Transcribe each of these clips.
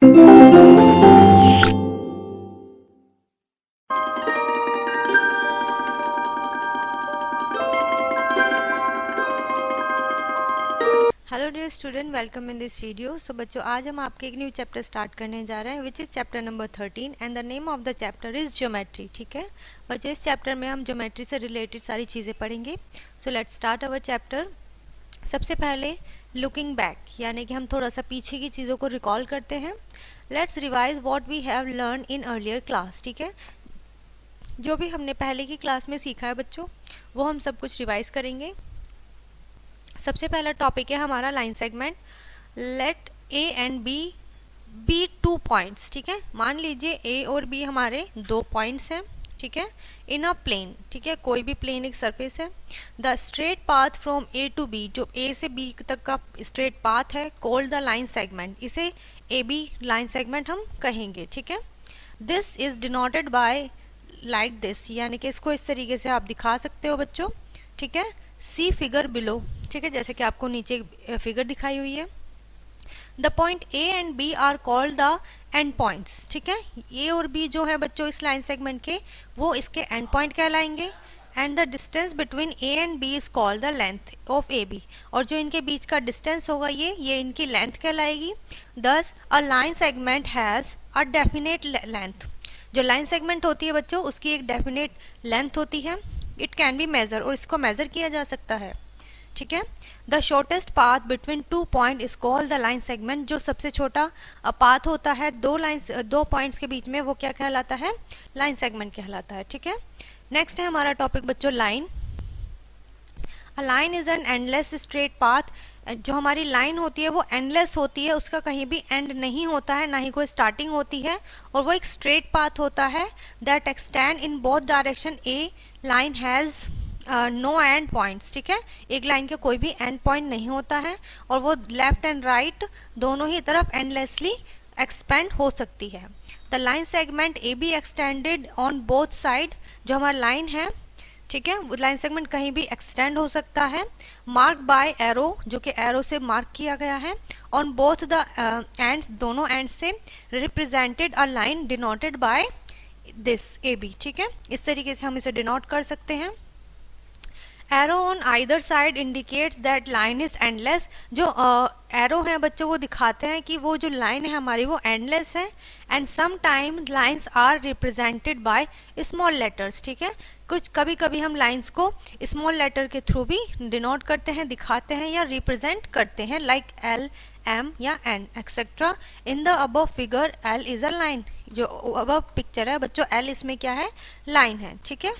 Hello dear student, welcome in this video. So बच्चों, आज हम आपके एक न्यू चैप्टर स्टार्ट करने जा रहे हैं which is chapter number 13 and the name of the chapter is geometry. ठीक है बच्चों, इस चैप्टर में हम ज्योमेट्री से रिलेटेड सारी चीज़ें पढ़ेंगे। सो लेट्स स्टार्ट अवर चैप्टर। सबसे पहले लुकिंग बैक, यानी कि हम थोड़ा सा पीछे की चीज़ों को रिकॉल करते हैं। Let's revise what we have learn in earlier class. ठीक है, जो भी हमने पहले की क्लास में सीखा है बच्चों, वो हम सब कुछ रिवाइज करेंगे। सबसे पहला टॉपिक है हमारा line segment. Let A and B be 2 points. ठीक है, मान लीजिए ए और बी हमारे 2 पॉइंट्स हैं। ठीक है, इन अ प्लेन। ठीक है, कोई भी प्लेन एक सरफेस है। The straight path from A to B, जो ए से बी तक का स्ट्रेट पाथ है, कॉल्ड द लाइन सेगमेंट। इसे ए बी लाइन सेगमेंट हम कहेंगे। ठीक है, this is denoted by like this, यानी कि इसको इस तरीके से आप दिखा सकते हो बच्चों। ठीक है, सी फिगर बिलो। ठीक है, जैसे कि आपको नीचे फिगर दिखाई हुई है। The point A and B are called the end points. ठीक है, ए और बी जो है बच्चों इस लाइन सेगमेंट के, वो इसके एंड पॉइंट कहलाएंगे। And the distance between A and B is called the length of A B, और जो इनके बीच का डिस्टेंस होगा ये इनकी लेंथ कहलाएगी। दस अ line segment has a definite length. जो लाइन सेगमेंट होती है बच्चों, उसकी एक डेफिनेट लेंथ होती है। इट कैन बी मेजर, और इसको मेजर किया जा सकता है। ठीक है, the shortest path between 2 point is called the line segment. जो सबसे छोटा पाथ होता है दो पॉइंट्स के बीच में, वो क्या कहलाता है? लाइन सेगमेंट कहलाता है। ठीक है, नेक्स्ट है हमारा टॉपिक बच्चों line. A line is an endless straight path. जो हमारी लाइन होती है वो एंडलेस होती है, उसका कहीं भी एंड नहीं होता है, ना ही कोई स्टार्टिंग होती है, और वो एक स्ट्रेट पाथ होता है that extend in both direction. A line has no end points. ठीक है, एक लाइन के कोई भी एंड पॉइंट नहीं होता है, और वो लेफ्ट एंड राइट दोनों ही तरफ एंडलेसली एक्सपेंड हो सकती है। The line segment A be extended on both side. जो हमारी लाइन है, ठीक है, लाइन सेगमेंट कहीं भी एक्सटेंड हो सकता है। मार्क बाय एरो, जो कि एरो से मार्क किया गया है। ऑन बोथ द एंड्स, दोनों एंड से represented a line denoted by this A B. ठीक है, इस तरीके से हम इसे डिनोट कर सकते हैं। Arrow on either side indicates that line is endless. जो एरो है बच्चों, वो दिखाते हैं कि वो जो लाइन है हमारी वो एंडलेस है। And some time lines are represented by small letters. ठीक है, कुछ कभी कभी हम लाइन्स को स्मॉल लेटर के थ्रू भी डिनोट करते हैं, दिखाते हैं या रिप्रेजेंट करते हैं, लाइक एल, एम या N etcetera. In the above figure L is a line. जो अबव पिक्चर है बच्चों, एल इसमें क्या है? लाइन है। ठीक है,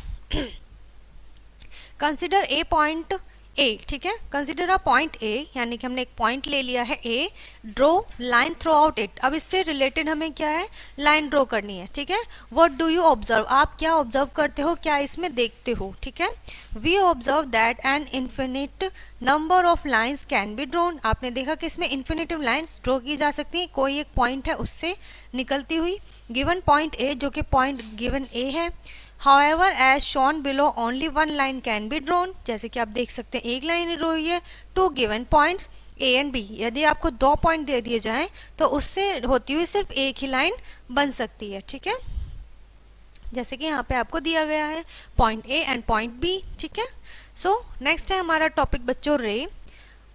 कंसिडर ए पॉइंट ए। ठीक है, कंसिडर अ पॉइंट ए, यानी कि हमने एक पॉइंट ले लिया है A. Draw line throughout it. अब इससे रिलेटेड हमें क्या है? लाइन ड्रॉ करनी है। ठीक है, व्हाट डू यू ऑब्जर्व? आप क्या ऑब्जर्व करते हो, क्या इसमें देखते हो? ठीक है, we observe that an infinite number of lines can be drawn. आपने देखा कि इसमें इन्फिनिटिव लाइन्स ड्रॉ की जा सकती है, कोई एक पॉइंट है उससे निकलती हुई। गिवन पॉइंट ए, जो कि पॉइंट गिवन ए है। However, as shown below, only one line can be drawn. जैसे कि आप देख सकते हैं एक लाइन ड्रॉ हुई है। Two given points A and B. यदि आपको 2 पॉइंट दे दिए जाएं तो उससे होती हुई सिर्फ एक ही लाइन बन सकती है। ठीक है, जैसे कि यहाँ पे आपको दिया गया है point A and point B. ठीक है, सो नेक्स्ट है हमारा टॉपिक बच्चों रे।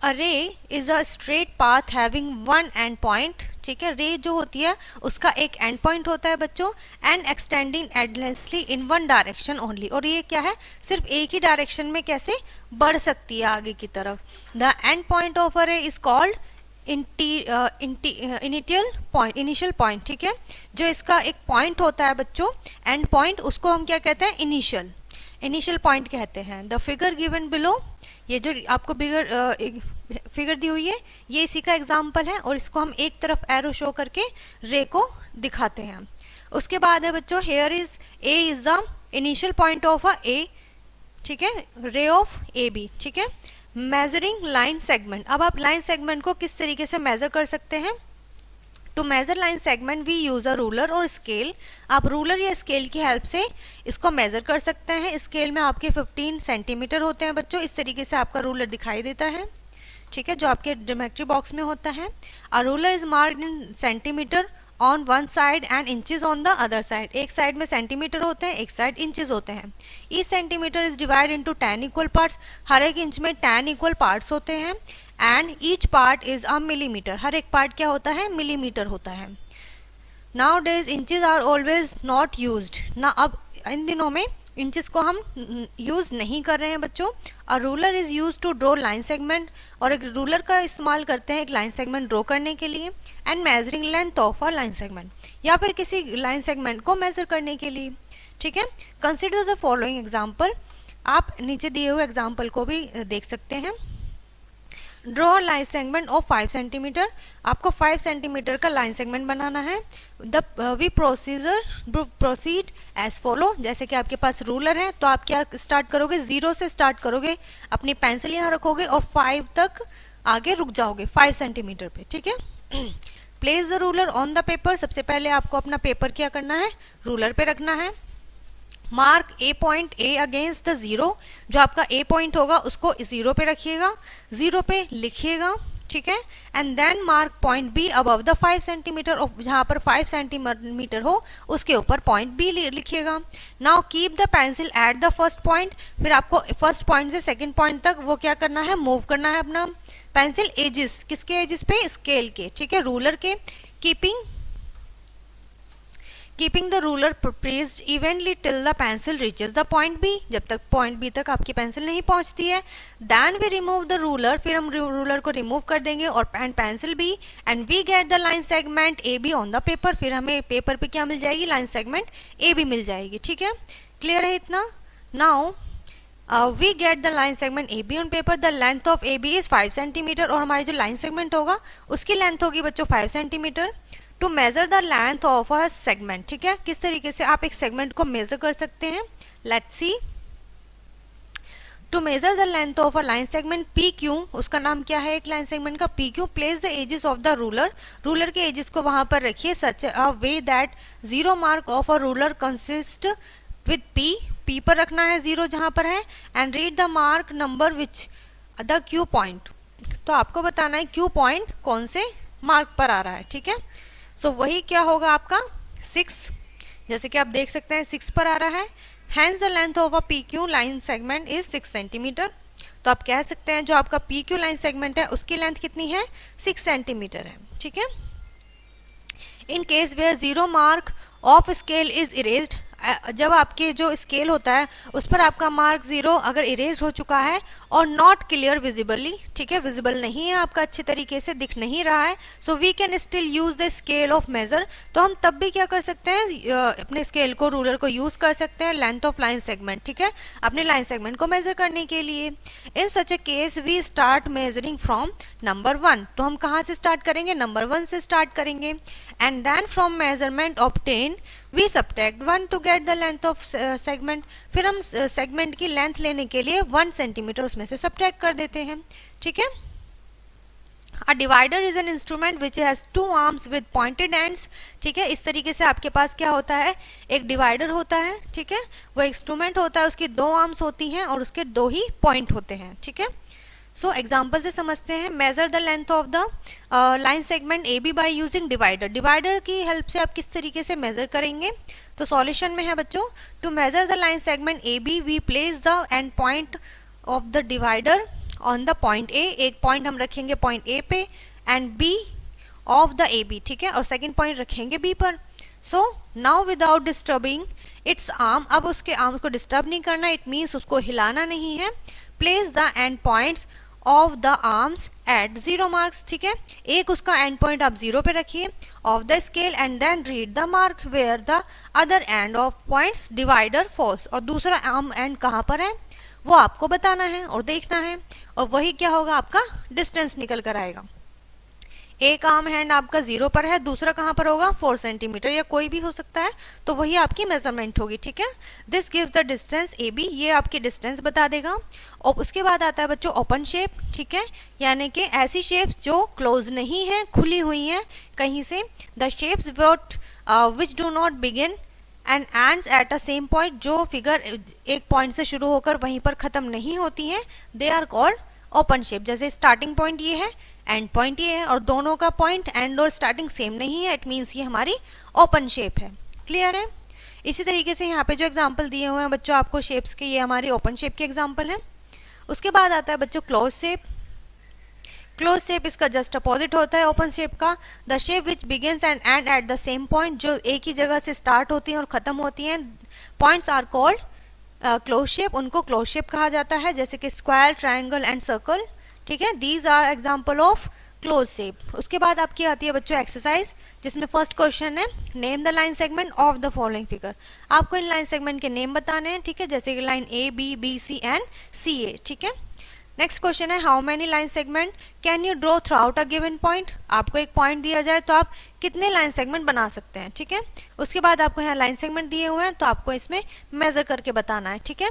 अ रे is a straight path having one and point. ठीक है, रे जो होती है उसका एक एंड पॉइंट होता है बच्चों, and extending endlessly in one direction only. और ये क्या है? सिर्फ एक ही डायरेक्शन में कैसे बढ़ सकती है आगे की तरफ। द एंड पॉइंट ऑफ अ रे इज कॉल्ड इनिशियल पॉइंट। ठीक है, जो इसका एक पॉइंट होता है बच्चों, एंड पॉइंट, उसको हम क्या कहते हैं? इनिशियल पॉइंट कहते हैं। द फिगर गिवन बिलो, ये जो आपको फिगर दी हुई है ये इसी का एग्जाम्पल है, और इसको हम एक तरफ एरो शो करके रे को दिखाते हैं। उसके बाद है बच्चों here is A is the initial point of a A. ठीक है, रे ऑफ ए बी। ठीक है, मेजरिंग लाइन सेगमेंट। अब आप लाइन सेगमेंट को किस तरीके से मेजर कर सकते हैं? To measure line segment we use a ruler और स्केल। आप रूलर या स्केल की हेल्प से इसको मेजर कर सकते हैं। स्केल में आपके 15 सेंटीमीटर होते हैं बच्चों, इस तरीके से आपका रूलर दिखाई देता है। ठीक है, जो आपके ज्योमेट्री बॉक्स में होता है। A ruler is marked in centimeter on one side and inches on the other side. एक साइड में सेंटीमीटर होते हैं, एक साइड इंचेस होते हैं। Each centimeter is divide into 10 equal parts. हर एक इंच में 10 इक्वल पार्ट्स होते हैं। And each part is a millimeter. हर एक पार्ट क्या होता है, मिलीमीटर होता है। Nowadays inches are always not used ना, अब इन दिनों में इंचेस को हम यूज नहीं कर रहे हैं बच्चों। A ruler is use to draw line segment, और एक रूलर का इस्तेमाल करते हैं एक लाइन सेगमेंट ड्रॉ करने के लिए। And measuring length of a line segment, या फिर किसी लाइन सेगमेंट को मेजर करने के लिए। ठीक है, कंसिडर द फॉलोइंग एग्जाम्पल। आप नीचे दिए हुए एग्जाम्पल को भी देख सकते हैं। Draw line segment of 5 centimetre. आपको 5 सेंटीमीटर का लाइन सेगमेंट बनाना है। We proceed as follow. जैसे कि आपके पास रूलर है तो आप क्या स्टार्ट करोगे, 0 से स्टार्ट करोगे, अपनी पेंसिल यहाँ रखोगे और 5 तक आगे रुक जाओगे 5 सेंटीमीटर पे। ठीक है, place the ruler on the paper. सबसे पहले आपको अपना पेपर क्या करना है, रूलर पे रखना है। Mark A point A against the 0। जो आपका ए पॉइंट होगा उसको 0 पे रखिएगा, 0 पे लिखिएगा। ठीक है, and then mark point B above the 5 centimetre of, जहां पर 5 सेंटीमीटर हो उसके ऊपर पॉइंट बी लिखिएगा। Now keep the pencil at the first point. फिर आपको फर्स्ट पॉइंट से सेकंड पॉइंट तक वो क्या करना है, मूव करना है अपना पेंसिल एजिस। किसके एजिस पे, स्केल के। ठीक है, रूलर के। Keeping the ruler pressed evenly till the pencil reaches the point B. जब तक पॉइंट बी तक आपकी पेंसिल नहीं पहुंचती है। Then we remove the ruler. फिर हम रूलर को रिमूव कर देंगे और pencil B, and we get the line segment A B on the paper. फिर हमें पेपर पे क्या मिल जाएगी, लाइन सेगमेंट ए बी मिल जाएगी। ठीक है, क्लियर है इतना। Now we get the line segment A B on paper. The length of A B is 5 centimetre, और हमारी जो लाइन सेगमेंट होगा उसकी लेंथ होगी बच्चों 5 centimetre. To measure the length of a segment. ठीक है, किस तरीके से आप एक सेगमेंट को मेजर कर सकते हैं, let's see. To measure the length of a line segment P Q, उसका नाम क्या है एक लाइन सेगमेंट का, P Q. Place the edges of the ruler. Ruler के एजेस को वहां पर रखिए such a way that 0 mark of a ruler consist with P. P पर रखना है 0 जहां पर है। And read the mark number which the Q point. तो आपको बताना है क्यू पॉइंट कौन से मार्क पर आ रहा है। ठीक है, सो वही क्या होगा आपका 6, जैसे कि आप देख सकते हैं 6 पर आ रहा है। Hence the length of a P Q line segment is 6 centimetre. तो आप कह सकते हैं जो आपका पी क्यू लाइन सेगमेंट है उसकी लेंथ कितनी है, 6 सेंटीमीटर है। ठीक है, in case where 0 mark of scale is erased. जब आपके जो स्केल होता है उस पर आपका मार्क 0 अगर इरेज हो चुका है और नॉट क्लियर विजिबली। ठीक है, विजिबल नहीं है आपका, अच्छे तरीके से दिख नहीं रहा है। So we can still use the scale of measure. तो हम तब भी क्या कर सकते हैं, अपने स्केल को, रूलर को यूज कर सकते हैं लेंथ ऑफ लाइन सेगमेंट। ठीक है, अपने लाइन सेगमेंट को मेजर करने के लिए। In such a case we start measuring from number 1। तो हम कहाँ से स्टार्ट करेंगे, नंबर 1 से स्टार्ट करेंगे। And then from measurement obtain we subtract 1 to get the length of segment. फिर हम सेगमेंट की लेंथ लेने के लिए 1 सेंटीमीटर उसमें से सब्ट्रैक्ट कर देते हैं। ठीक है, a divider is an instrument which has 2 arms with pointed ends. ठीक है, इस तरीके से आपके पास क्या होता है, एक डिवाइडर होता है। ठीक है, वो इंस्ट्रूमेंट होता है, उसकी 2 आर्म्स होती हैं और उसके 2 ही पॉइंट होते हैं। ठीक है, सो एग्जाम्पल से समझते हैं। Measure the length of the line segment A B by using divider. Divider की हेल्प से आप किस तरीके से मेजर करेंगे, तो सॉल्यूशन में है बच्चों, to measure the line segment A B we place the end point of the divider on the point A. एक पॉइंट हम रखेंगे पॉइंट ए पे and B of the A B. ठीक है, और सेकेंड पॉइंट रखेंगे बी पर। So now without disturbing its arm, अब उसके आर्म को डिस्टर्ब नहीं करना, इट मीन्स उसको हिलाना नहीं है। Place the end points of the arms at 0 marks. ठीक है, एक उसका एंड पॉइंट आप 0 पे रखिए of the scale and then read the mark where the other end of points divider falls. और दूसरा आर्म एंड कहाँ पर है वो आपको बताना है और देखना है, और वही क्या होगा, आपका डिस्टेंस निकल कर आएगा। एक आर्म हैंड आपका 0 पर है, दूसरा कहाँ पर होगा 4 सेंटीमीटर, या कोई भी हो सकता है, तो वही आपकी मेजरमेंट होगी। ठीक है, this gives the distance A B, ये आपकी डिस्टेंस बता देगा। और उसके बाद आता है बच्चों ओपन शेप। ठीक है, यानी कि ऐसी शेप्स जो क्लोज नहीं है, खुली हुई हैं कहीं से। The shapes which do not begin and ends at a same point, जो फिगर एक पॉइंट से शुरू होकर वहीं पर खत्म नहीं होती हैं, they are called open shape, जैसे स्टार्टिंग पॉइंट ये है, एंड पॉइंट ये है, और दोनों का पॉइंट एंड और स्टार्टिंग सेम नहीं है, इट मीन्स ये हमारी ओपन शेप है। क्लियर है? इसी तरीके से यहाँ पे जो एग्जाम्पल दिए हुए हैं बच्चों आपको शेप्स के, ये हमारी ओपन शेप के एग्जाम्पल है। उसके बाद आता है बच्चों क्लोज शेप। क्लोज शेप इसका जस्ट अपोजिट होता है ओपन शेप का। The shape which begins and and eight the same point, जो एक ही जगह से स्टार्ट होती हैं और खत्म होती हैं, points are called close shape, उनको क्लोज शेप कहा जाता है, जैसे कि स्क्वायर, ट्रायंगल एंड सर्कल। ठीक है, these are example of close shape. उसके बाद आपकी आती है बच्चों एक्सरसाइज, जिसमें फर्स्ट क्वेश्चन है name the line segment of the following figure. आपको इन लाइन सेगमेंट के नेम बताने हैं, ठीक है, जैसे कि line A, B, B, C and C A. ठीक है, नेक्स्ट क्वेश्चन है how many line segment can you draw throughout a given point. आपको एक पॉइंट दिया जाए तो आप कितने लाइन सेगमेंट बना सकते हैं। ठीक है, उसके बाद आपको यहाँ लाइन सेगमेंट दिए हुए हैं तो आपको इसमें मेजर करके बताना है। ठीक है,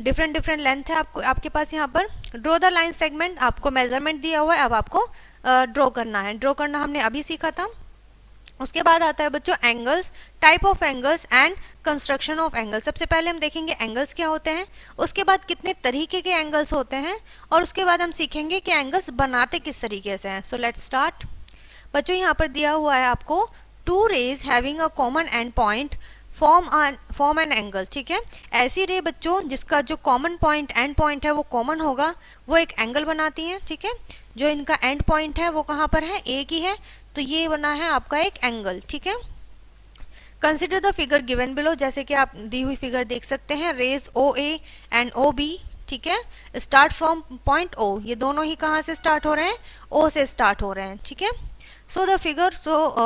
डिफरेंट लेंथ है आपको, आपके पास यहाँ पर। ड्रॉ द लाइन सेगमेंट, आपको मेजरमेंट दिया हुआ है, अब आपको ड्रॉ करना है। ड्रॉ करना हमने अभी सीखा था। उसके बाद आता है बच्चों angles, type of angles and construction of angles. सबसे पहले हम देखेंगे एंगल्स क्या होते हैं, उसके बाद कितने तरीके के एंगल्स होते हैं, और उसके बाद हम सीखेंगे कि एंगल्स बनाते किस तरीके से हैं। So let's start. बच्चों यहाँ पर दिया हुआ है आपको two rays having a common end point form an angle. ठीक है, ऐसी रे बच्चों जिसका जो कॉमन पॉइंट एंड पॉइंट है वो कॉमन होगा, वो एक एंगल बनाती हैं। ठीक है, जो इनका एंड पॉइंट है वो कहाँ पर है, एक ही है, तो ये बना है आपका एक एंगल। ठीक है, consider the figure given below, जैसे कि आप दी हुई फिगर देख सकते हैं, rays O A and O B. ठीक है, स्टार्ट फ्रॉम पॉइंट ओ, ये दोनों ही कहाँ से स्टार्ट हो रहे हैं, ओ से स्टार्ट हो रहे हैं। ठीक है, so the figure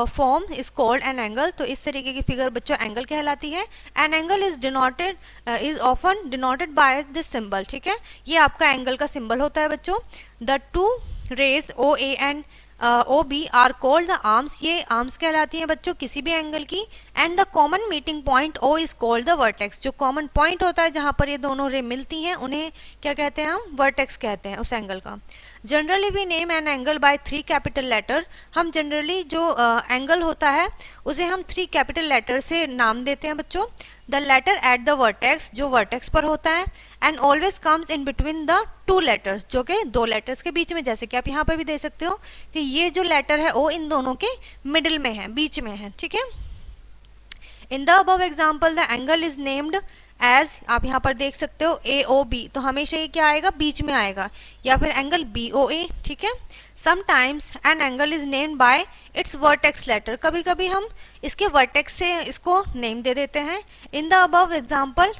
form is called an angle, तो इस तरीके की फिगर बच्चों एंगल कहलाती है। An angle is often denoted by this symbol. ठीक है, ये आपका एंगल का सिंबल होता है बच्चों। The two rays O A and O B are called the arms, ये आर्म्स कहलाती हैं बच्चों किसी भी एंगल की। And the common meeting point O is called the vertex, जो कॉमन पॉइंट होता है जहां पर ये दोनों रे मिलती हैं उन्हें क्या कहते हैं, हम वर्टेक्स कहते हैं उस एंगल का। Generally we name an angle by 3 capital letter, हम जनरली जो एंगल होता है उसे हम 3 कैपिटल लेटर से नाम देते हैं बच्चों। The letter at the vertex, जो वर्टेक्स पर होता है, and always comes in between the 2 letters, जो कि 2 लेटर्स के बीच में, जैसे कि आप यहाँ पर भी देख सकते हो कि ये जो लेटर है ओ इन दोनों के मिडिल में है, बीच में है। ठीक है, in the above example the angle is named as, आप यहाँ पर देख सकते हो ए ओ बी, तो हमेशा ये क्या आएगा, बीच में आएगा, या फिर एंगल बी ओ ए। ठीक है, sometimes an angle is named by its vertex letter, कभी कभी हम इसके वर्टेक्स से इसको नेम दे देते हैं। In the above example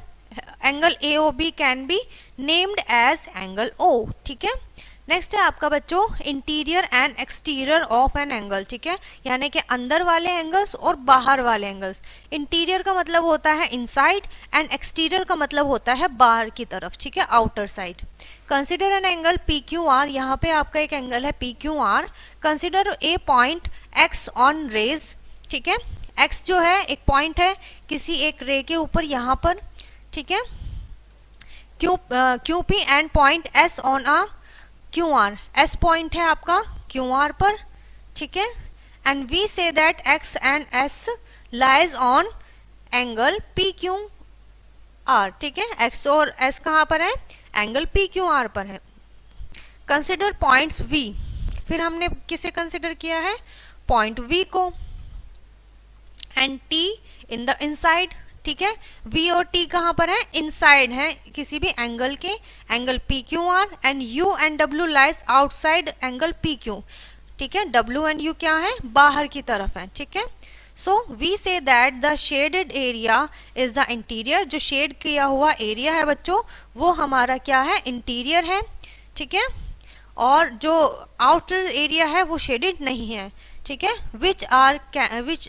angle A O B can be named as angle O. ठीक है, नेक्स्ट है आपका बच्चों interior and exterior of an angle. ठीक है, यानी कि अंदर वाले एंगल्स और बाहर वाले एंगल्स। इंटीरियर का मतलब होता है इनसाइड एंड एक्सटीरियर का मतलब होता है बाहर की तरफ। ठीक है, outer side. Consider an angle P Q R, यहाँ पे आपका एक एंगल है P Q R. Consider a point X on rays. ठीक है, एक्स जो है एक पॉइंट है किसी एक रे के ऊपर यहाँ पर। ठीक है, Q P and point S on a Q R, S point है आपका क्यू आर पर। ठीक है, and we say that X and S lies on angle P Q R. ठीक है, एक्स और एस कहाँ पर है, एंगल पी क्यू आर पर है। कंसिडर पॉइंट्स वी, फिर हमने किसे कंसिडर किया है, पॉइंट वी को, and T in the inside. ठीक है, V और T कहाँ पर है, इनसाइड है किसी भी एंगल के, angle P Q R. And U and W lies outside angle P Q. ठीक है, W एंड U क्या है, बाहर की तरफ है। ठीक है, so we say that the shaded area is the interior, जो शेड किया हुआ एरिया है बच्चों वो हमारा क्या है, इंटीरियर है। ठीक है, और जो आउटर एरिया है वो शेडेड नहीं है। ठीक है, which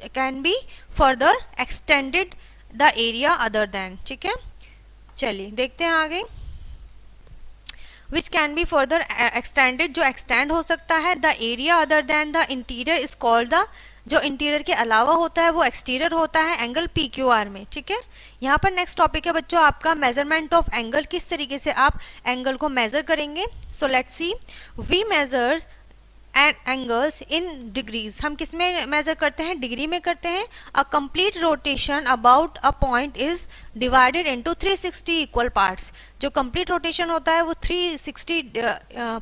can be further extended the area other than. ठीक है, चलिए देखते हैं आगे। Which can be further extended, जो एक्सटेंड हो सकता है, the area other than the interior is called the, जो इंटीरियर के अलावा होता है वो एक्सटीरियर होता है एंगल पी क्यू आर में। ठीक है, यहाँ पर नेक्स्ट टॉपिक है बच्चों आपका मेजरमेंट ऑफ एंगल, किस तरीके से आप एंगल को मेजर करेंगे। So let's see, we measures and angles in degrees, हम किस में मेजर करते हैं, डिग्री में करते हैं। A complete rotation about a point is divided into 360 equal parts, जो कंप्लीट रोटेशन होता है वो 360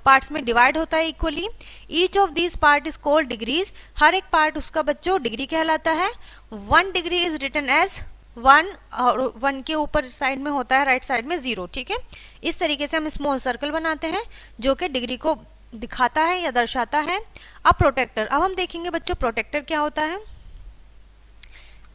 पार्ट्स में डिवाइड होता है equally. Each of these part is called degrees, हर एक पार्ट उसका बच्चों डिग्री कहलाता है। 1 डिग्री इज रिटन एज 1 और 1 के ऊपर साइड में होता है राइट साइड में 0, ठीक है। इस तरीके से हम स्मॉल सर्कल बनाते हैं जो कि डिग्री को दिखाता है या दर्शाता है। अब प्रोटेक्टर, अब हम देखेंगे बच्चों प्रोटेक्टर क्या होता है।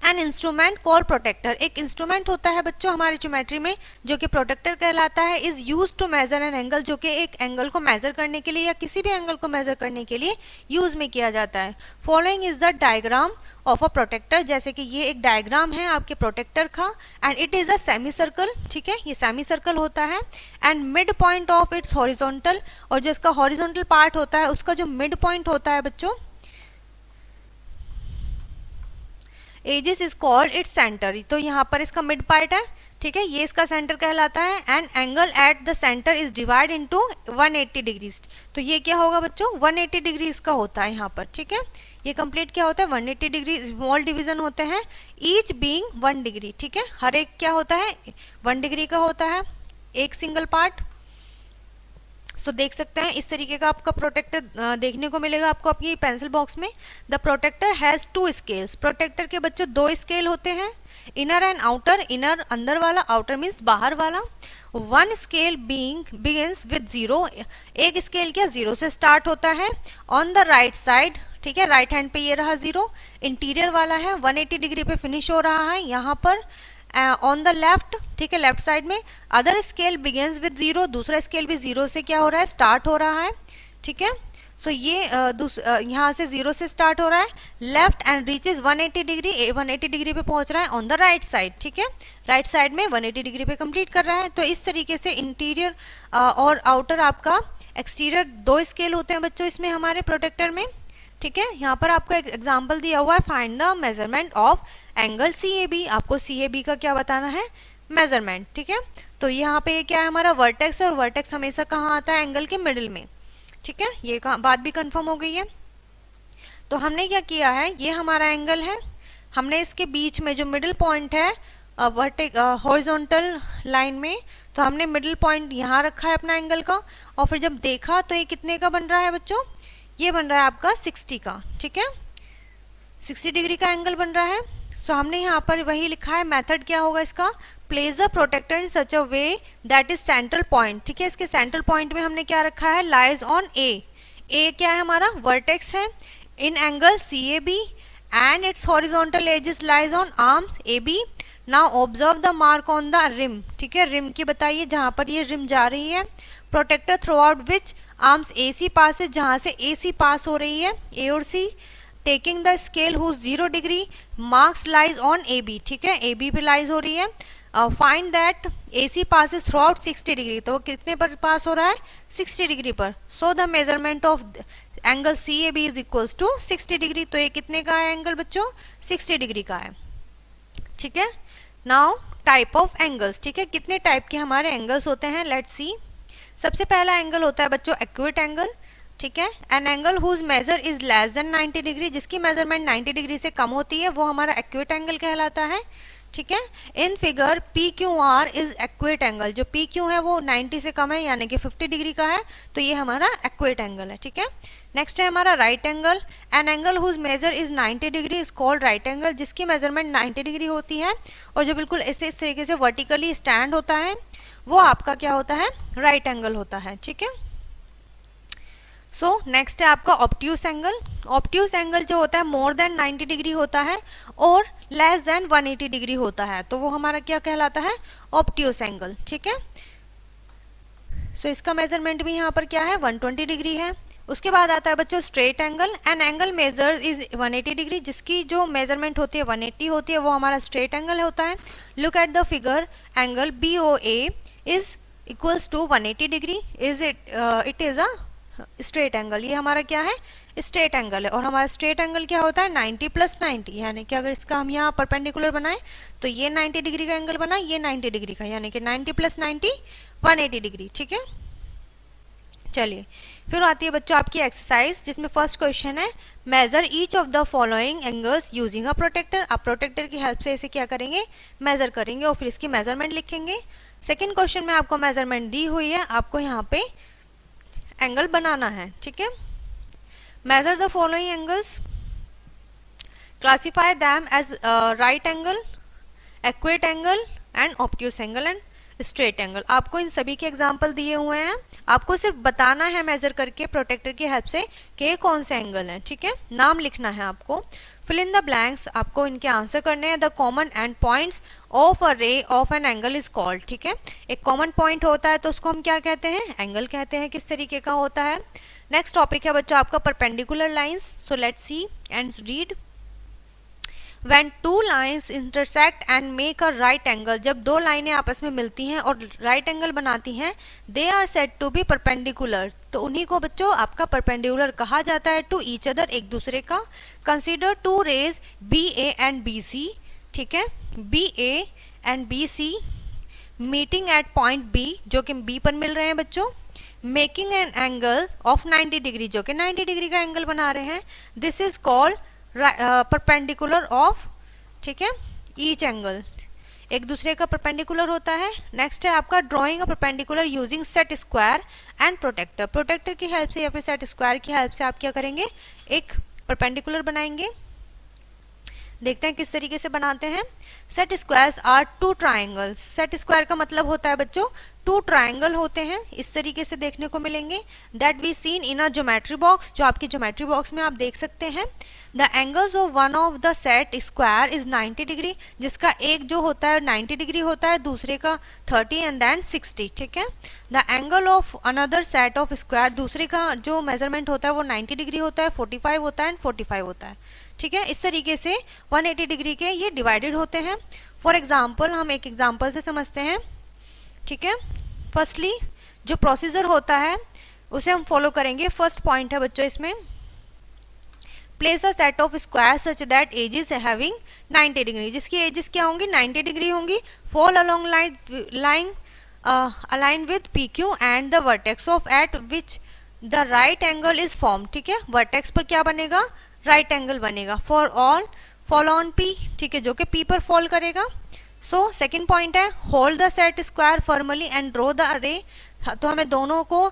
एन इंस्ट्रूमेंट कॉल्ड प्रोटेक्टर, एक इंस्ट्रूमेंट होता है बच्चों हमारे ज्योमेट्री में जो कि प्रोटेक्टर कहलाता है। Is use to measure an angle, जो कि एक एंगल को मेजर करने के लिए या किसी भी एंगल को मेजर करने के लिए यूज में किया जाता है। Following is the diagram of a protractor, जैसे कि ये एक डायग्राम है आपके प्रोटेक्टर का। And it is a semi circle, ठीक है, ये सेमी सर्कल होता है। And mid point of its horizontal, और जो इसका हॉरिजॉन्टल पार्ट होता है उसका जो मिड पॉइंट होता है बच्चों, edges is called its centre, तो यहाँ पर इसका मिड पार्ट है, ठीक है, ये इसका सेंटर कहलाता है। And angle at the centre is divide into 180 degrees, तो ये क्या होगा बच्चों 180 डिग्रीज का होता है यहाँ पर, ठीक है। ये कंप्लीट क्या होता है 180 डिग्री स्मॉल डिवीजन होते हैं, ईच बीइंग 1 डिग्री, ठीक है, हर एक क्या होता है 1 डिग्री का होता है एक सिंगल पार्ट। सो देख सकते हैं इस तरीके का आपका प्रोटेक्टर देखने को मिलेगा आपको आपकी पेंसिल बॉक्स में। The protractor has 2 scales, protractor के बच्चों 2 स्केल होते हैं, इनर एंड आउटर, इनर अंदर वाला, आउटर मीन्स बाहर वाला। 1 स्केल बिगिंस विद 0, एक स्केल क्या 0 से स्टार्ट होता है। ऑन द राइट साइड, ठीक है, राइट हैंड पे ये रहा 0, इंटीरियर वाला है 180 डिग्री पे फिनिश हो रहा है यहाँ पर। ऑन द लेफ्ट, ठीक है, लेफ्ट साइड में अदर स्केल बिगिंस विद 0, दूसरा स्केल भी 0 से क्या हो रहा है स्टार्ट हो रहा है, ठीक है। सो ये यहाँ से 0 से स्टार्ट हो रहा है left and reaches 180 degree, 180 degree पे पहुंच रहा है ऑन द राइट साइड, ठीक है, राइट साइड में 180 डिग्री पे कंप्लीट कर रहा है। तो इस तरीके से इंटीरियर और आउटर आपका एक्सटीरियर 2 स्केल होते हैं बच्चों इसमें हमारे प्रोटेक्टर में, ठीक है। यहाँ पर आपको एक एग्जाम्पल दिया हुआ है, find the measurement of angle CAB, आपको CAB का क्या बताना है मेजरमेंट, ठीक है। तो यहाँ पे क्या है हमारा वर्टेक्स है, और वर्टेक्स हमेशा कहाँ आता है एंगल के मिडिल में, ठीक है, ये बात भी कंफर्म हो गई है। तो हमने क्या किया है, ये हमारा एंगल है, हमने इसके बीच में जो मिडिल पॉइंट है हॉरिजॉन्टल लाइन में, तो हमने मिडिल पॉइंट यहाँ रखा है अपना एंगल का, और फिर जब देखा तो ये कितने का बन रहा है बच्चों, ये बन रहा है आपका 60 का, ठीक है, 60 डिग्री का एंगल बन रहा है। सो हमने यहाँ पर वही लिखा है, मेथड क्या होगा इसका, place the protractor in such a way that is central point, ठीक है, इसके सेंट्रल पॉइंट में हमने क्या रखा है लाइज ऑन ए क्या है हमारा वर्टेक्स है, in angle CAB and its horizontal edges lies on arms AB। Now observe the mark on the rim, ठीक है, रिम की बताइए जहां पर ये रिम जा रही है, protractor throughout which arms AC passes, जहां से AC पास हो रही है A और C, taking the scale whose 0 degree marks lies on AB, ठीक है, AB पे लाइज हो रही है। Find that AC passes throughout 60 degree, तो वो कितने पर पास हो रहा है 60 डिग्री पर। So the measurement of angle CAB is equals to 60 degree, तो ये कितने का है एंगल बच्चों 60 डिग्री का है, ठीक है। नाउ टाइप ऑफ एंगल्स, ठीक है, कितने टाइप के हमारे एंगल्स होते हैं लेट्स सी। सबसे पहला एंगल होता है बच्चों एक्यूट एंगल, ठीक है, an angle whose measure is less than 90 degree, जिसकी मेजरमेंट 90 डिग्री से कम होती है वो हमारा एक्यूट एंगल कहलाता है, ठीक है। In figure PQR is acute angle, जो PQ है वो 90 से कम है यानी कि 50 डिग्री का है, तो ये हमारा एक्यूट एंगल है, ठीक है। नेक्स्ट है हमारा right angle, an angle whose measure is 90 degree is called right angle, जिसकी मेजरमेंट 90 डिग्री होती है और जो बिल्कुल ऐसे इस तरीके से वर्टिकली स्टैंड होता है वो आपका क्या होता है राइट एंगल होता है, ठीक है। सो नेक्स्ट है आपका ऑब्ट्यूस एंगल। ऑब्ट्यूस एंगल जो होता है मोर देन 90 डिग्री होता है और लेस देन 180 डिग्री होता है, तो वो हमारा क्या कहलाता है ऑब्ट्यूस एंगल, ठीक है। सो इसका मेजरमेंट भी यहाँ पर क्या है 120 डिग्री है। उसके बाद आता है बच्चों straight angle, an angle measure is 180 degree, जिसकी जो मेजरमेंट होती है 180 होती है वो हमारा स्ट्रेट एंगल होता है। Look at the figure, angle BOA is equals to 180 degree, is it is a straight angle, ये हमारा क्या है स्ट्रेट एंगल है। और हमारा स्ट्रेट एंगल क्या होता है 90 + 90, यानी कि अगर इसका हम यहाँ परपेंडिकुलर बनाए तो ये 90 डिग्री का एंगल बना, ये 90 डिग्री का, यानी कि 90 + 90 180 डिग्री, ठीक है। चलिए फिर आती है बच्चों आपकी एक्सरसाइज, जिसमें फर्स्ट क्वेश्चन है measure each of the following angles using a protractor. आप प्रोटेक्टर की हेल्प से इसे क्या करेंगे, मेजर करेंगे और फिर इसकी मेजरमेंट लिखेंगे। सेकंड क्वेश्चन में आपको मेजरमेंट दी हुई है, आपको यहाँ पे एंगल बनाना है, ठीक है। Measure the following angles, classify them as right angle, acute angle and obtuse angle and straight angle. आपको इन सभी के एग्जाम्पल दिए हुए हैं, आपको सिर्फ बताना है मेजर करके प्रोटेक्टर की हेल्प से कि कौन से एंगल हैं, ठीक है। नाम लिखना है आपको। फिल इन द ब्लैंक्स, आपको इनके आंसर करने हैं। The common and points of a ray of an angle is called, ठीक है। एक कॉमन पॉइंट होता है तो उसको हम क्या कहते हैं, एंगल कहते हैं। किस तरीके का होता है। नेक्स्ट टॉपिक है बच्चों आपका perpendicular lines. So let's C and read. When two lines intersect and make a right angle, जब दो लाइनें आपस में मिलती हैं और राइट एंगल बनाती हैं, they are said to be perpendicular, तो उन्हीं को बच्चों आपका परपेंडिकुलर कहा जाता है टू ईच अदर, एक दूसरे का। Consider two rays BA and BC, ठीक है। BA and BC meeting at point B, जो कि B पर मिल रहे हैं बच्चों, making an angle of 90 degree, जो कि 90 डिग्री का एंगल बना रहे हैं। This is called perpendicular of, ठीक है, ईच एंगल, एक दूसरे का परपेंडिकुलर होता है। नेक्स्ट है आपका drawing a perpendicular using set square and protractor. Protractor की हेल्प से या फिर सेट स्क्वायर की हेल्प से आप क्या करेंगे, एक परपेंडिकुलर बनाएंगे। देखते हैं किस तरीके से बनाते हैं। Set squares are two triangles. Set square का मतलब होता है बच्चों टू ट्राइंगल होते हैं, इस तरीके से देखने को मिलेंगे। That be seen in a geometry box, जो आपकी ज्योमेट्री बॉक्स में आप देख सकते हैं। The angles of one of the set square is 90 degree, जिसका एक जो होता है 90 डिग्री होता है, दूसरे का 30 एंड देन 60, ठीक है। The angle of another set of square, दूसरे का जो मेजरमेंट होता है वो 90 डिग्री होता है, 45 होता है एंड 45 होता है, ठीक है। इस तरीके से 180 डिग्री के ये डिवाइडेड होते हैं। फॉर एग्जाम्पल हम एक एग्जाम्पल से समझते हैं, ठीक है। फर्स्टली जो प्रोसीजर होता है उसे हम फॉलो करेंगे। फर्स्ट पॉइंट है बच्चों इसमें, place a set of square such that edges having 90 degree, जिसकी एजेस क्या होंगी, 90 डिग्री होंगी। Fall along line align with PQ and the vertex of at which the right angle is form, ठीक है। Vertex पर क्या बनेगा, राइट एंगल बनेगा। For all fall on P, ठीक है, जो कि P पर फॉल करेगा। सो सेकेंड पॉइंट है hold the set square formally and draw the रे, तो हमें दोनों को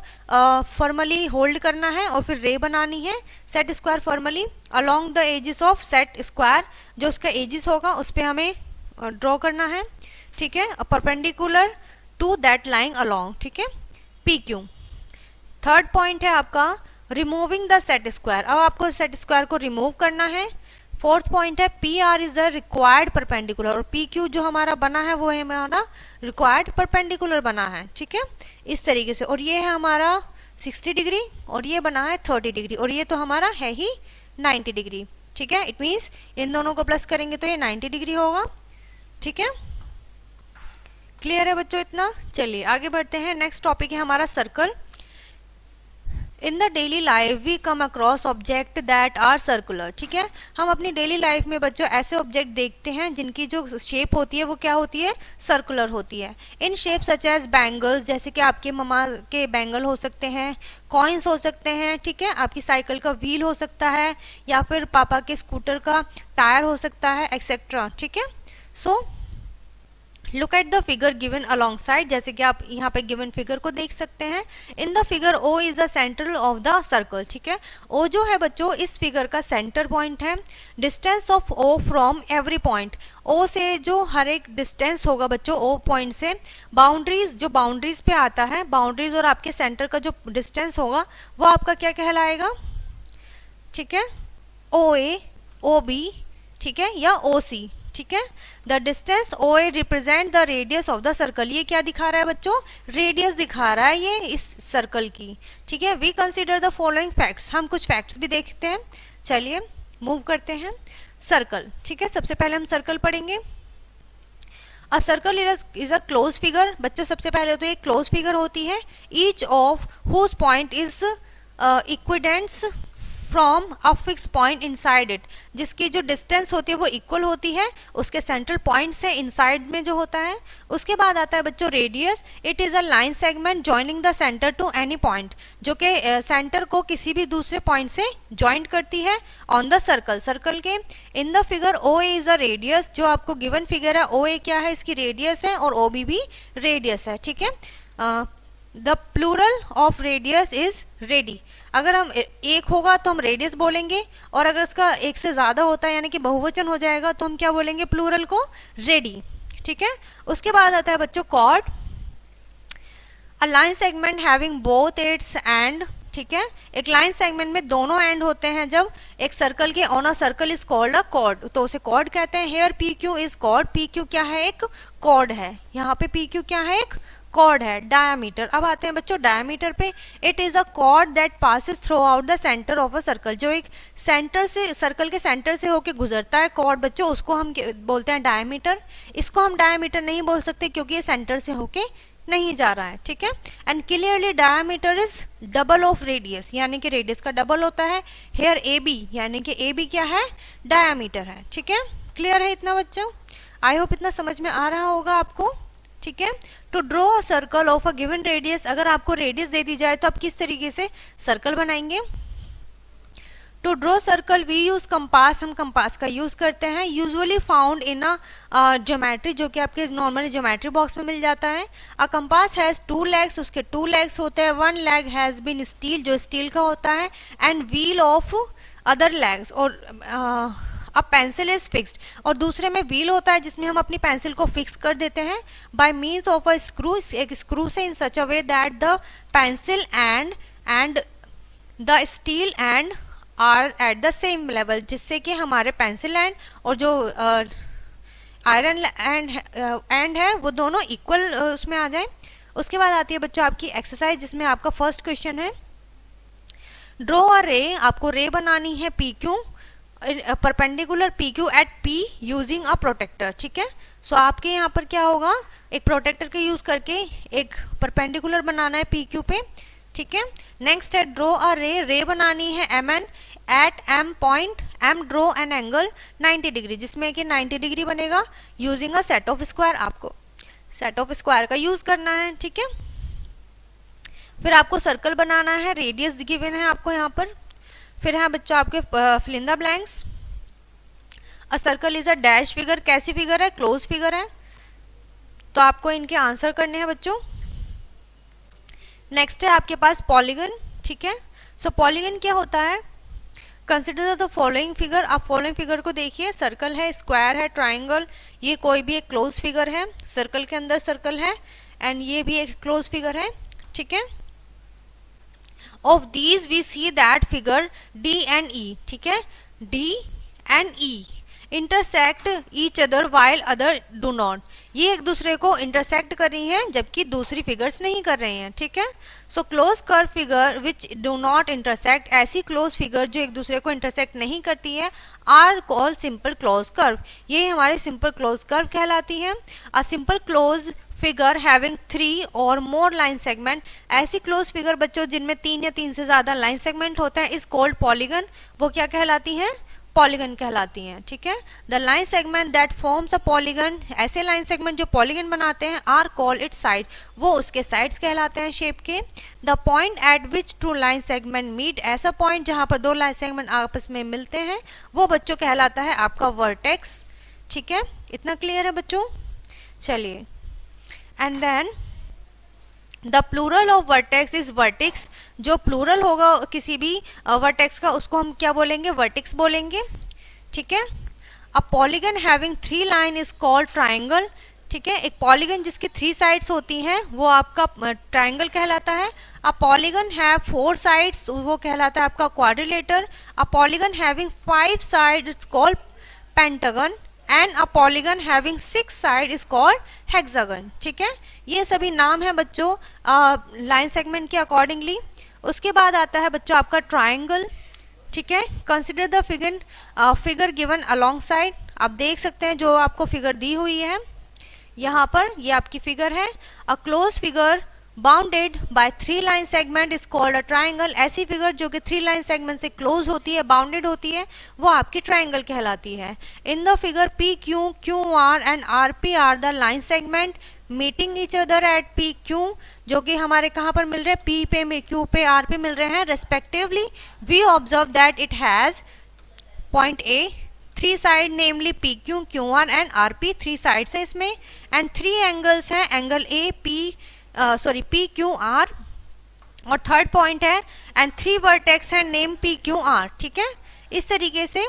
फॉर्मली होल्ड करना है और फिर रे बनानी है। Set square formally along the edges of set square, जो उसका एजेस होगा उस पर हमें ड्रॉ करना है, ठीक है, perpendicular to that line along, ठीक है, PQ। थर्ड पॉइंट है आपका रिमूविंग द सेट स्क्वायर, अब आपको सेट स्क्वायर को रिमूव करकरना है। फोर्थ पॉइंट है PR is the required perpendicular, और PQ जो हमारा बना है वो है हमारा रिक्वायर्ड परपेंडिकुलर बना है, ठीक है, इस तरीके से। और ये है हमारा 60 डिग्री और ये बना है 30 डिग्री और ये तो हमारा है ही 90 डिग्री, ठीक है। इट मीन्स इन दोनों को प्लस करेंगे तो ये 90 डिग्री होगा, ठीक है। क्लियर है बच्चों इतना। चलिए आगे बढ़ते हैं। नेक्स्ट टॉपिक है हमारा circle. In the daily life we come across object that are circular, ठीक है। हम अपनी डेली लाइफ में बच्चों ऐसे ऑब्जेक्ट देखते हैं जिनकी जो शेप होती है वो क्या होती है, सर्कुलर होती है। In shape such as bangles, जैसे कि आपके ममा के बैंगल हो सकते हैं, कॉइन्स हो सकते हैं, ठीक है, आपकी साइकिल का व्हील हो सकता है या फिर पापा के स्कूटर का टायर हो सकता है, एक्सेट्रा, ठीक है। So look at the figure given along side, जैसे कि आप यहाँ पे गिवन फिगर को देख सकते हैं। In the figure O is the centre of the circle, ठीक है। O जो है बच्चों इस फिगर का सेंटर पॉइंट है। Distance of O from every point, O से जो हर एक डिस्टेंस होगा बच्चों O पॉइंट से, बाउंड्रीज जो बाउंड्रीज पे आता है, बाउंड्रीज और आपके सेंटर का जो डिस्टेंस होगा वो आपका क्या कहलाएगा, ठीक है, OA, OB, ठीक है, या OC, ठीक है। The distance OA represent the radius of the circle, ये क्या दिखा रहा है बच्चों, रेडियस दिखा रहा है ये इस सर्कल की, ठीक है। We consider the following facts, हम कुछ फैक्ट्स भी देखते हैं। चलिए मूव करते हैं। सर्कल, ठीक है, सबसे पहले हम सर्कल पढ़ेंगे। A circle is a close figure, बच्चों सबसे पहले तो ये क्लोज फिगर होती है। Each of whose point is equidistant from a fix point inside it, जिसकी जो डिस्टेंस होती है वो इक्वल होती है उसके सेंट्रल पॉइंट से इनसाइड में जो होता है। उसके बाद आता है बच्चों radius. It is a line segment joining the centre to any point, जो कि सेंटर को किसी भी दूसरे पॉइंट से ज्वाइंट करती है ऑन द सर्कल, सर्कल के। In the figure O A is a radius, जो आपको गिवन फिगर है ओ ए क्या है, इसकी रेडियस है, और ओ बी भी रेडियस है, ठीक है। The plural of radius is radii. अगर हम एक होगा तो हम रेडियस बोलेंगे, और अगर इसका एक से ज्यादा होता है यानी कि बहुवचन हो जाएगा तो हम क्या बोलेंगे, प्लूरल को रेडी, ठीक है। उसके बाद आता है बच्चों chord. A line segment having both its end, ठीक है। एक लाइन सेगमेंट में दोनों एंड होते हैं जब एक सर्कल के, on a circle is called a chord, तो उसे कॉर्ड कहते हैं। Here P Q is chord, P Q क्या है, एक कॉर्ड है। यहाँ पे पी क्यू क्या है, एक कॉर्ड है। डायामीटर, अब आते हैं बच्चों डायामीटर पे। It is a cord that passes through out the centre of a circle, जो एक सेंटर से, सर्कल के सेंटर से होके गुजरता है कॉर्ड बच्चों, उसको हम बोलते हैं डायामीटर। इसको हम डायामीटर नहीं बोल सकते क्योंकि ये सेंटर से होके नहीं जा रहा है, ठीक है। And clearly diameter is double of radius, यानी कि रेडियस का डबल होता है। हेयर ए बी, यानी कि ए बी क्या है, डायामीटर है, ठीक है। क्लियर है इतना बच्चों? आई होप इतना समझ में आ रहा होगा आपको, ठीक है। To draw a circle of a given radius, अगर आपको रेडियस दे दी जाए तो आप किस तरीके से सर्कल बनाएंगे। To draw circle we use compass, हम कंपास का यूज करते हैं। Usually found in a geometry, जो कि आपके नॉर्मली ज्योमेट्री बॉक्स में मिल जाता है। अ कंपास हैज 2 लेग्स, उसके 2 लेग्स होते हैं। 1 लेग हैज बीन स्टील, जो स्टील का होता है, and wheel of other legs, और अब पेंसिल इज फिक्स्ड, और दूसरे में व्हील होता है जिसमें हम अपनी पेंसिल को फिक्स कर देते हैं by means of a screw, एक स्क्रू से, in such a way that the pencil and the steel end are at the same level, जिससे कि हमारे पेंसिल एंड और जो आयरन एंड है वो दोनों इक्वल उसमें आ जाए। उसके बाद आती है बच्चों आपकी एक्सरसाइज, जिसमें आपका फर्स्ट क्वेश्चन है ड्रॉ अ रे, आपको रे बनानी है P Q, perpendicular P Q at P using a protractor, ठीक है। सो आपके यहाँ पर क्या होगा, एक प्रोटेक्टर का यूज करके एक परपेंडिकुलर बनाना है पी क्यू पे, ठीक है। नेक्स्ट है ड्रॉ अ रे, रे बनानी है M N at M point, M draw an angle 90 degree, जिसमें कि 90 डिग्री बनेगा using a set of square, आपको सेट ऑफ स्क्वायर का यूज करना है, ठीक है। फिर आपको सर्कल बनाना है, रेडियस गिवन है आपको यहाँ पर। फिर है बच्चों आपके fill in the blanks. A circle is a dash figure, कैसी फिगर है, क्लोज फिगर है, तो आपको इनके आंसर करने हैं बच्चों। नेक्स्ट है आपके पास पॉलीगन, ठीक है। सो पॉलीगन क्या होता है, कंसिडर द फॉलोइंग फिगर, आप फॉलोइंग फिगर को देखिए, सर्कल है, स्क्वायर है, ट्राइंगल, ये कोई भी एक क्लोज फिगर है, सर्कल के अंदर सर्कल है, एंड ये भी एक क्लोज फिगर है, ठीक है। Of these we see that figure D and E, ठीक है, D and E intersect each other while other do not, ये एक दूसरे को इंटरसेक्ट कर रही हैं जबकि दूसरी फिगर्स नहीं कर रही हैं, ठीक है। So close curve figure which do not intersect, ऐसी क्लोज फिगर जो एक दूसरे को इंटरसेक्ट नहीं करती है, are call simple close curve, ये हमारे सिंपल क्लोज कर्व कहलाती है। A simple close figure having 3 और मोर लाइन सेगमेंट, ऐसी क्लोज फिगर बच्चों जिनमें 3 या 3 से ज्यादा लाइन सेगमेंट होते हैं, इज कॉल्ड पॉलीगन, वो क्या कहलाती हैं, पॉलीगन कहलाती हैं, ठीक है। The line segment that forms a polygon, ऐसे लाइन सेगमेंट जो पॉलीगन बनाते हैं, आर कॉल्ड इट्स साइड, वो उसके साइड्स कहलाते हैं शेप के। The point at which two line segment meet, ऐसा पॉइंट जहां पर 2 लाइन सेगमेंट आपस में मिलते हैं, वो बच्चों कहलाता है आपका वर्टेक्स, ठीक है। इतना क्लियर है बच्चों? चलिए, and then the plural of vertex is vertices, जो प्लूरल होगा किसी भी वर्टेक्स का उसको हम क्या बोलेंगे, वर्टिक्स बोलेंगे, ठीक है। A polygon having 3 line is called triangle, ठीक है। एक पॉलीगन जिसकी 3 साइड्स होती हैं वो आपका ट्राइंगल कहलाता है। अ पॉलीगन हैव 4 साइड्स, वो कहलाता है आपका quadrilateral. A polygon having 5 side is called pentagon, and a polygon having 6 side is called hexagon, ठीक है। ये सभी नाम है बच्चों लाइन सेगमेंट के अकॉर्डिंगली। उसके बाद आता है बच्चों आपका ट्राइंगल, ठीक है। Consider the figure given along side, आप देख सकते हैं जो आपको फिगर दी हुई है यहाँ पर, ये आपकी फिगर है। अ close figure bounded by 3 line segment is called a triangle. ऐसी फिगर जो कि 3 लाइन सेगमेंट से क्लोज होती है, बाउंडेड होती है, वो आपकी ट्राइंगल कहलाती है। In the figure P Q, Q R and R P R the line segment meeting each other at P Q, जो कि हमारे कहाँ पर मिल रहे हैं, पी पे में, क्यू पे, आर पे मिल रहे हैं respectively. We observe that it has point A 3 side namely P Q, Q R and R P. 3 sides है इसमें एंड 3 एंगल्स हैं, angle A P Q R, और थर्ड पॉइंट है एंड 3 वर्टेक्स है नेम पी क्यू आर। ठीक है, इस तरीके से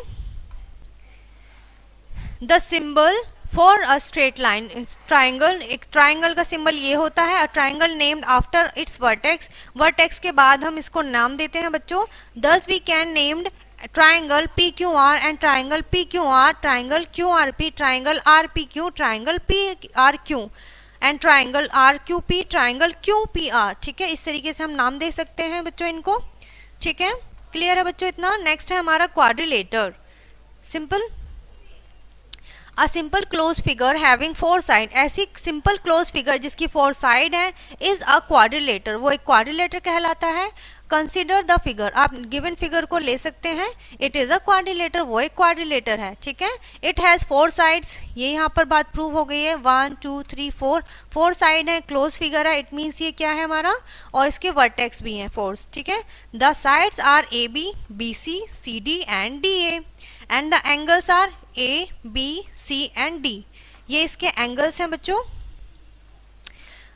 the symbol for a straight line triangle, एक ट्राइंगल का सिंबल ये होता है, a triangle named after it's vertex. Vertex के बाद हम इसको नाम देते हैं बच्चों। Thus we can named triangle PQR and triangle PQR, triangle QRP, triangle RPQ, triangle PRQ and triangle RQP, triangle QPR। ठीक है, इस तरीके से हम नाम दे सकते हैं बच्चों इनको। ठीक है, क्लियर है बच्चों इतना। नेक्स्ट है हमारा क्वाड्रिलेटर। सिंपल, अ simple close figure having 4 side, ऐसी सिंपल क्लोज फिगर जिसकी 4 साइड है इज अ क्वाड्रिलेटर, वो एक क्वाड्रिलेटर कहलाता है। कंसिडर द फिगर, आप गिवन फिगर को ले सकते हैं, इट इज अ क्वाड्रिलेटर, वो एक क्वाड्रिलेटर है। ठीक है, इट हैज 4 साइड्स, ये यहाँ पर बात प्रूव हो गई है। 1 2 3 4 साइड है, क्लोज फिगर है, इट मीन्स ये क्या है हमारा, और इसके वर्टेक्स भी हैं 4। ठीक है, the sides are A B, B C, C D and D A and the angles are A B C and D, ये इसके एंगल्स हैं बच्चों।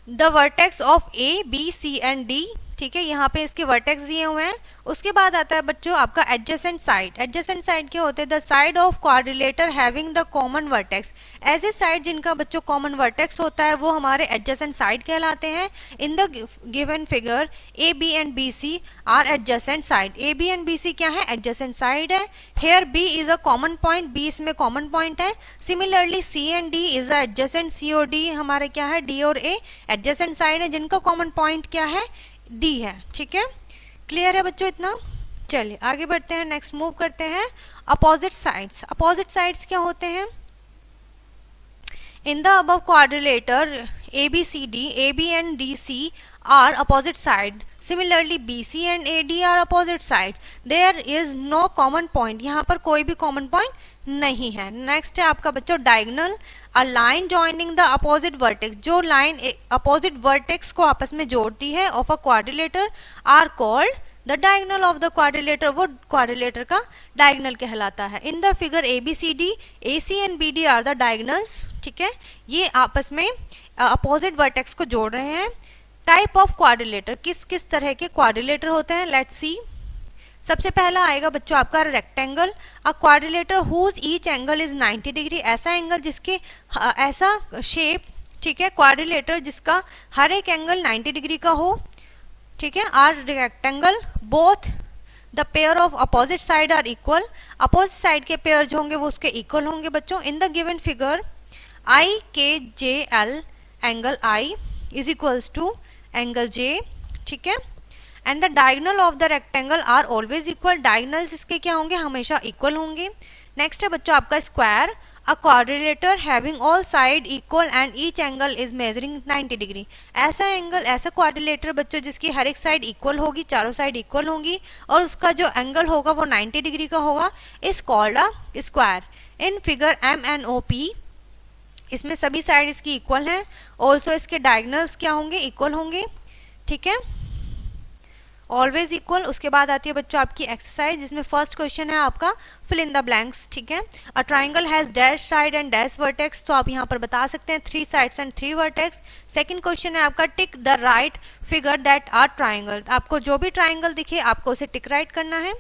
The vertex of A B C and D, ठीक है, यहाँ पे इसके वर्टेक्स दिए हुए हैं। उसके बाद आता है बच्चों आपका एडजेसेंट साइड। एडजेसेंट साइड क्या होते हैं, the side of quadrilateral having the common vertex, ऐसे साइड जिनका बच्चों कॉमन वर्टेक्स होता है वो हमारे एडजेसेंट साइड कहलाते हैं। In the given figure A B and B C are adjacent side, A B and B C क्या है, एडजेसेंट साइड है। Here B is a common point, B इसमें कॉमन पॉइंट है। Similarly C and D is a adjacent, C और D हमारे क्या है, D और ए एडजेसेंट साइड है जिनका कॉमन पॉइंट क्या है, डी है। ठीक है, क्लियर है बच्चों इतना। चलिए आगे बढ़ते हैं, नेक्स्ट मूव करते हैं अपोजिट साइड्स। अपोजिट साइड्स क्या होते हैं, in the above quadrilateral A B C D, A B and D C are opposite side, similarly B C and A D are opposite side, there is no common point, यहाँ पर कोई भी common point नहीं है। Next है आपका बच्चों diagonal, a line joining the opposite vertex, जो लाइन अपोजिट वर्टेक्स को आपस में जोड़ती है of a quadrilateral are called the diagonal of the quadrilateral, वो क्वाड्रिलेटर का डायगोनल कहलाता है। In the figure A B C D, A C and B D are the diagonals. ठीक है, ये आपस में अपोजिट वर्टेक्स को जोड़ रहे हैं। टाइप ऑफ क्वाड्रिलेटर, किस किस तरह के क्वाड्रिलेटर होते हैं, लेट्स सी। सबसे पहला आएगा बच्चों आपका rectangle, a quadrilateral whose each angle is 90 degree, ऐसा एंगल जिसके ऐसा शेप, ठीक है, क्वाड्रिलेटर जिसका हर एक एंगल 90 डिग्री का हो। ठीक है, are rectangle both the pair of opposite side are equal, opposite side के पेयर जो होंगे वो उसके इक्वल होंगे बच्चों। In the given figure I K J L, angle I is equals to angle J. ठीक है, and the diagonal of the rectangle are always equal, diagonals इसके क्या होंगे, हमेशा इक्वल होंगे। नेक्स्ट है बच्चों आपका square, a quadrilateral having all side equal and each angle is measuring 90 degree, ऐसा एंगल, ऐसा क्वाड्रिलेटर बच्चों जिसकी हर एक साइड इक्वल होगी, चारों साइड इक्वल होंगी और उसका जो एंगल होगा वो 90 डिग्री का होगा, is called a square. In figure M N O P, इसमें सभी साइड इसकी इक्वल हैं, ऑल्सो इसके डायगोनल्स क्या होंगे, इक्वल होंगे। ठीक है, ऑलवेज इक्वल। उसके बाद आती है बच्चों आपकी एक्सरसाइज, जिसमें फर्स्ट क्वेश्चन है आपका फिल इन द ब्लैंक्स। ठीक है, a triangle has dash side and dash vertex, तो आप यहाँ पर बता सकते हैं 3 sides and 3 vertex. Second question है आपका tick the right figure that are triangle, आपको जो भी ट्राइंगल दिखे आपको उसे टिक राइट करना है।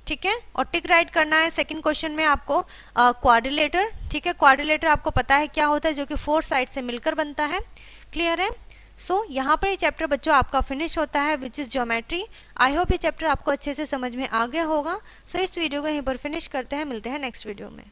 ठीक है, और टिक राइट करना है। सेकंड क्वेश्चन में आपको क्वाड्रिलेटर, ठीक है, क्वाड्रिलेटर आपको पता है क्या होता है, जो कि 4 साइड से मिलकर बनता है। क्लियर है। यहाँ पर ये चैप्टर बच्चों आपका फिनिश होता है, which is geometry. I hope ये चैप्टर आपको अच्छे से समझ में आ गया होगा। इस वीडियो को यहीं पर फिनिश करते हैं, मिलते हैं नेक्स्ट वीडियो में।